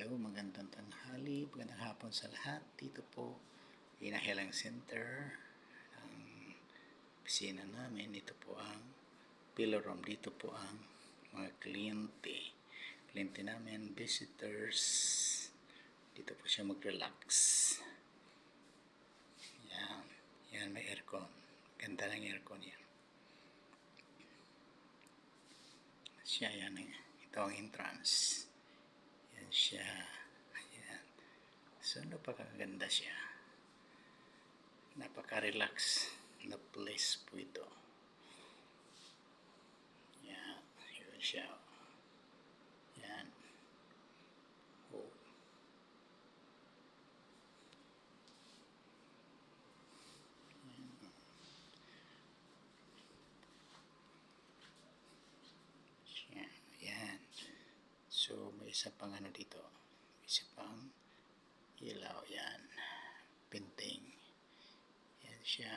Hello, magandang tanghali, magandang hapon sa lahat. Dito po, Inahilang Center, ang opisina namin. Ito po ang pillar room. Dito po ang mga kliyente namin, visitors. Dito po siya mag-relax. Yan, may aircon. Ganda ng aircon yan. Siya, yan. Ito ang entrance. Yan siya. Ayan. So, napakaganda siya. Napaka-relax na place po ito. Yan. Yun siya. Yan. Oh. Yan. Yan. So, may isa pang ano dito. May isa pang ilaw. Yan. Painting. Yan siya.